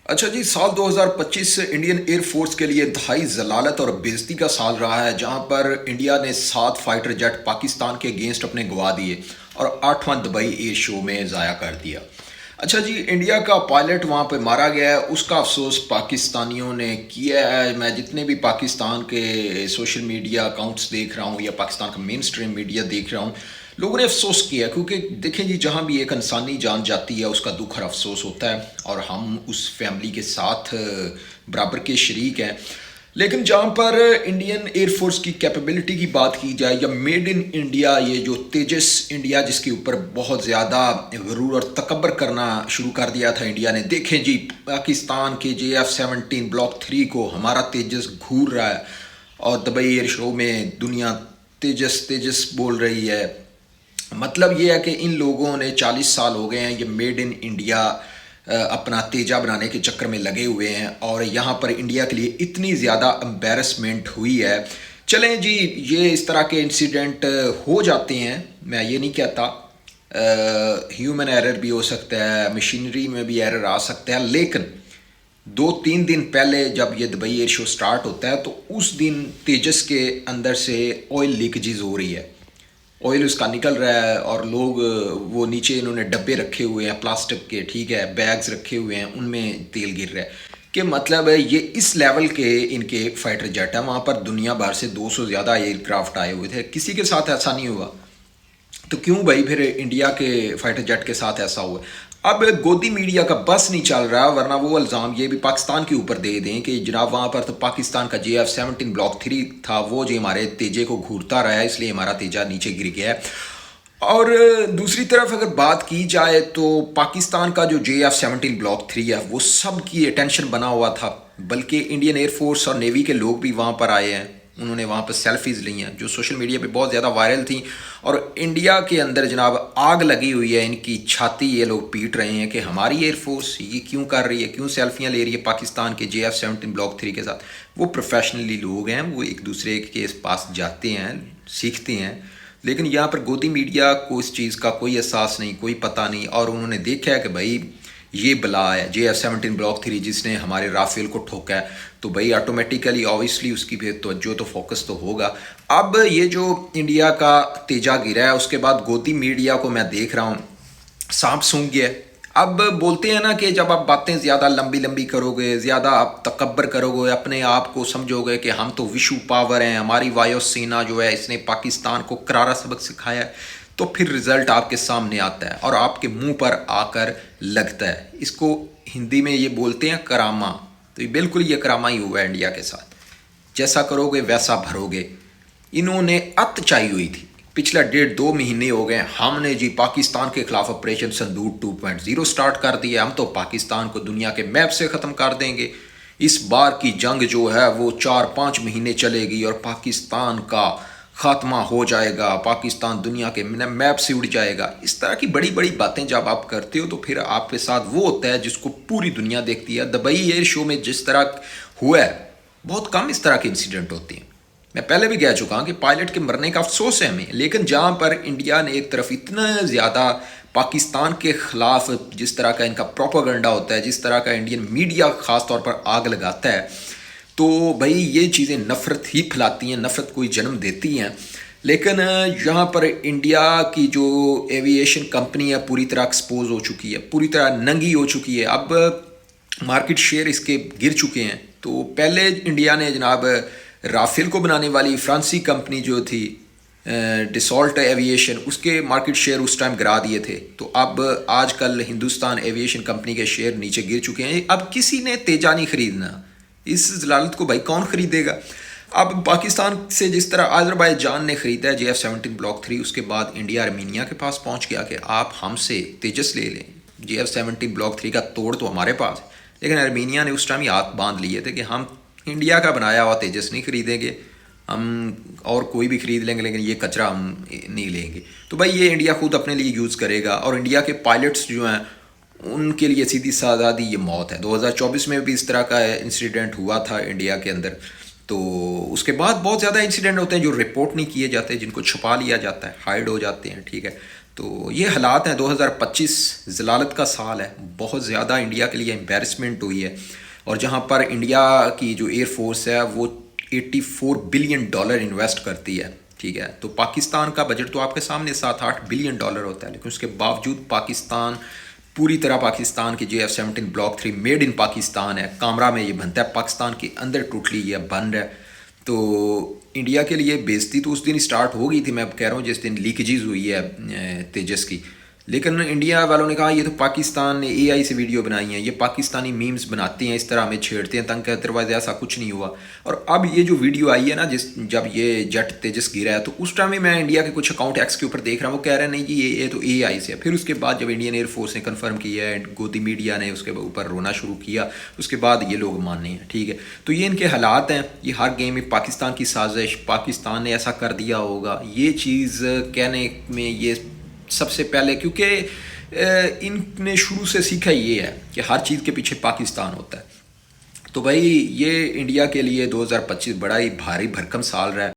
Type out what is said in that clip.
اچھا جی، سال 2025 Indian air force کے لیے انتہائی ضلالت اور بےزتی کا سال رہا ہے، جہاں پر انڈیا نے 7 فائٹر جیٹ پاکستان کے اگینسٹ اپنے گوا دیے اور 8واں دبئی ایئر شو میں ضائع کر دیا۔ اچھا جی، انڈیا کا پائلٹ وہاں پہ مارا گیا ہے، اس کا افسوس پاکستانیوں نے کیا ہے۔ میں جتنے بھی پاکستان کے سوشل میڈیا اکاؤنٹس دیکھ رہا ہوں یا پاکستان کا مین سٹریم میڈیا دیکھ رہا ہوں، لوگوں نے افسوس کیا، کیونکہ دیکھیں جی، جہاں بھی ایک انسانی جان جاتی ہے اس کا دکھ اور افسوس ہوتا ہے، اور ہم اس فیملی کے ساتھ برابر کے شریک ہیں۔ لیکن جہاں پر انڈین ایئر فورس کی کیپیبلٹی کی بات کی جائے، یا میڈ ان انڈیا، یہ جو تیجس انڈیا جس کے اوپر بہت زیادہ غرور اور تکبر کرنا شروع کر دیا تھا انڈیا نے، دیکھیں جی، پاکستان کے JF-17 بلاک 3 کو ہمارا تیجس گھور رہا ہے، اور دبئی ایئر شو میں دنیا تیجس تیجس بول رہی ہے۔ مطلب یہ ہے کہ ان لوگوں نے 40 سال ہو گئے ہیں، یہ میڈ ان انڈیا اپنا تیجا بنانے کے چکر میں لگے ہوئے ہیں، اور یہاں پر انڈیا کے لیے اتنی زیادہ امبیرسمنٹ ہوئی ہے۔ چلیں جی، یہ اس طرح کے انسیڈنٹ ہو جاتے ہیں، میں یہ نہیں کہتا، ہیومن ایرر بھی ہو سکتا ہے، مشینری میں بھی ایرر آ سکتا ہے، لیکن 2-3 دن پہلے جب یہ دبئی ایئر شو سٹارٹ ہوتا ہے تو اس دن تیجس کے اندر سے آئل لیکیجز ہو رہی ہے، آئل اس کا نکل رہا ہے، اور لوگ وہ نیچے انہوں نے ڈبے رکھے ہوئے ہیں پلاسٹک کے، ٹھیک ہے، بیگز رکھے ہوئے ہیں، ان میں تیل گر رہا ہے۔ کہ مطلب ہے یہ اس لیول کے ان کے فائٹر جیٹ ہیں، وہاں پر دنیا بھر سے 200 زیادہ ایئر کرافٹ آئے ہوئے تھے، کسی کے ساتھ ایسا نہیں ہوا، تو کیوں بھائی پھر انڈیا کے فائٹر جیٹ کے ساتھ ایسا ہوا؟ اب گودی میڈیا کا بس نہیں چل رہا، ورنہ وہ الزام یہ بھی پاکستان کے اوپر دے دیں کہ جناب وہاں پر تو پاکستان کا JF-17 بلاک 3 تھا، وہ جو ہمارے تیجے کو گھورتا رہا ہے، اس لیے ہمارا تیجا نیچے گر گیا ہے۔ اور دوسری طرف اگر بات کی جائے تو پاکستان کا جو JF-17 بلاک 3 ہے وہ سب کی اٹینشن بنا ہوا تھا، بلکہ انڈین ایئر فورس اور نیوی کے لوگ بھی وہاں پر آئے ہیں، انہوں نے وہاں پر سیلفیز لی ہیں جو سوشل میڈیا پہ بہت زیادہ وائرل تھیں، اور انڈیا کے اندر جناب آگ لگی ہوئی ہے، ان کی چھاتی یہ لوگ پیٹ رہے ہیں کہ ہماری ایئر فورس یہ کیوں کر رہی ہے، کیوں سیلفیاں لے رہی ہے پاکستان کے JF-17 بلاک 3 کے ساتھ۔ وہ پروفیشنلی لوگ ہیں، وہ ایک دوسرے کے پاس جاتے ہیں، سیکھتے ہیں، لیکن یہاں پر گودی میڈیا کو اس چیز کا کوئی احساس نہیں، کوئی پتہ نہیں، اور انہوں نے دیکھا ہے کہ بھائی یہ بلا ہے JF-17 بلاک 3 جس نے ہمارے رافیل کو ٹھوکا ہے، تو بھائی آٹومیٹیکلی اوبیسلی اس کی بھی توجہ تو فوکس تو ہوگا۔ اب یہ جو انڈیا کا تیجا گرا ہے، اس کے بعد گودی میڈیا کو میں دیکھ رہا ہوں سانپ سونگ گیا ہے۔ اب بولتے ہیں نا کہ جب آپ باتیں زیادہ لمبی لمبی کرو گے، زیادہ آپ تکبر کرو گے، اپنے آپ کو سمجھو گے کہ ہم تو وشو پاور ہیں، ہماری وایو سینا جو ہے اس نے پاکستان کو کرارا سبق سکھایا ہے، تو پھر رزلٹ آپ کے سامنے آتا ہے اور آپ کے منہ پر آ کر لگتا ہے۔ اس کو ہندی میں یہ بولتے ہیں کرامہ، تو یہ بالکل یہ کرامہ ہی ہوا ہے انڈیا کے ساتھ، جیسا کرو گے ویسا بھرو گے۔ انہوں نے ات چاہی ہوئی تھی، پچھلا 1.5-2 مہینے ہو گئے، ہم نے جی پاکستان کے خلاف آپریشن سندور 2.0 سٹارٹ کر دیا، ہم تو پاکستان کو دنیا کے میپ سے ختم کر دیں گے، اس بار کی جنگ جو ہے وہ 4-5 مہینے چلے گی اور پاکستان کا خاتمہ ہو جائے گا، پاکستان دنیا کے میپ سے اڑ جائے گا۔ اس طرح کی بڑی بڑی باتیں جب آپ کرتے ہو تو پھر آپ کے ساتھ وہ ہوتا ہے جس کو پوری دنیا دیکھتی ہے۔ دبئی ایئر شو میں جس طرح ہوا ہے، بہت کم اس طرح کے انسیڈنٹ ہوتے ہیں، میں پہلے بھی کہہ چکا ہوں کہ پائلٹ کے مرنے کا افسوس ہے ہمیں، لیکن جہاں پر انڈیا نے ایک طرف اتنا زیادہ پاکستان کے خلاف جس طرح کا ان کا پروپیگنڈا ہوتا ہے، جس طرح کا انڈین میڈیا خاص طور پر آگ لگاتا ہے، تو بھائی یہ چیزیں نفرت ہی پھیلاتی ہیں، نفرت کو ہی جنم دیتی ہیں۔ لیکن یہاں پر انڈیا کی جو ایوییشن کمپنی ہے پوری طرح ایکسپوز ہو چکی ہے، پوری طرح ننگی ہو چکی ہے، اب مارکیٹ شیئر اس کے گر چکے ہیں۔ تو پہلے انڈیا نے جناب رافیل کو بنانے والی فرانسی کمپنی جو تھی ڈسالٹ ایوییشن، اس کے مارکیٹ شیئر اس ٹائم گرا دیے تھے، تو اب آج کل ہندوستان ایوییشن کمپنی کے شیئر نیچے گر چکے ہیں۔ اب کسی نے تیجا نہیں خریدنا، اس ضلالت کو بھائی کون خریدے گا؟ اب پاکستان سے جس طرح آذربائیجان نے خریدا ہے JF-17 بلاک 3، اس کے بعد انڈیا ارمینیا کے پاس پہنچ گیا کہ آپ ہم سے تیجس لے لیں، JF-17 بلاک 3 کا توڑ تو ہمارے پاس ہے، لیکن ارمینیا نے اس ٹائم ہی ہاتھ باندھ لیے تھے کہ ہم انڈیا کا بنایا ہوا تیجس نہیں خریدیں گے، ہم اور کوئی بھی خرید لیں گے لیکن یہ کچرا ہم نہیں لیں گے۔ تو بھائی یہ انڈیا خود اپنے لیے یوز کرے گا، اور انڈیا کے پائلٹس جو ہیں ان کے لیے سیدھی سادی یہ موت ہے۔ 2024 میں بھی اس طرح کا انسیڈنٹ ہوا تھا انڈیا کے اندر، تو اس کے بعد بہت زیادہ انسیڈنٹ ہوتے ہیں جو رپورٹ نہیں کیے جاتے، جن کو چھپا لیا جاتا ہے، ہائیڈ ہو جاتے ہیں، ٹھیک ہے۔ تو یہ حالات ہیں. 2025 ضلالت کا سال ہے. بہت زیادہ انڈیا کے لیے امبیرسمنٹ ہوئی ہے. اور جہاں پر انڈیا کی جو ایئر فورس ہے وہ $84 بلین انویسٹ کرتی ہے. ٹھیک ہے. تو پاکستان کا بجٹ تو آپ کے سامنے $7-8 بلین ہوتا ہے، لیکن اس کے باوجود پاکستان پوری طرح پاکستان کی JF-17 block 3 made in Pakistan ہے. کامرا میں یہ بنتا ہے، پاکستان کے اندر ٹوٹلی یہ بن رہا ہے. تو انڈیا کے لیے بےزتی تو اس دن اسٹارٹ ہو گئی تھی. میں اب کہہ رہا ہوں جس دن لیکیجز ہوئی ہے تیجس کی. لیکن انڈیا والوں نے کہا یہ تو پاکستان نے AI سے ویڈیو بنائی ہیں، یہ پاکستانی میمز بناتے ہیں، اس طرح ہمیں چھیڑتے ہیں تنگ کرتے، ادروائز ایسا کچھ نہیں ہوا. اور اب یہ جو ویڈیو آئی ہے نا، جب یہ جٹ تیجس گرا ہے، تو اس ٹائم میں انڈیا کے کچھ اکاؤنٹ ایکس کے اوپر دیکھ رہا ہوں، وہ کہہ رہے ہیں نہیں جی یہ تو AI سے ہے. پھر اس کے بعد جب انڈین ایئر فورس نے کنفرم کیا ہے، گودی میڈیا نے اس کے اوپر رونا شروع کیا، اس کے بعد یہ لوگ ماننے ہیں. ٹھیک ہے. تو یہ ان کے حالات ہیں. یہ ہر گیم میں پاکستان کی سازش، پاکستان نے ایسا کر دیا ہوگا، یہ چیز کہنے میں یہ سب سے پہلے، کیونکہ ان نے شروع سے سیکھا یہ ہے کہ ہر چیز کے پیچھے پاکستان ہوتا ہے. تو بھائی یہ انڈیا کے لیے 2025 بڑا ہی بھاری بھرکم سال رہا ہے.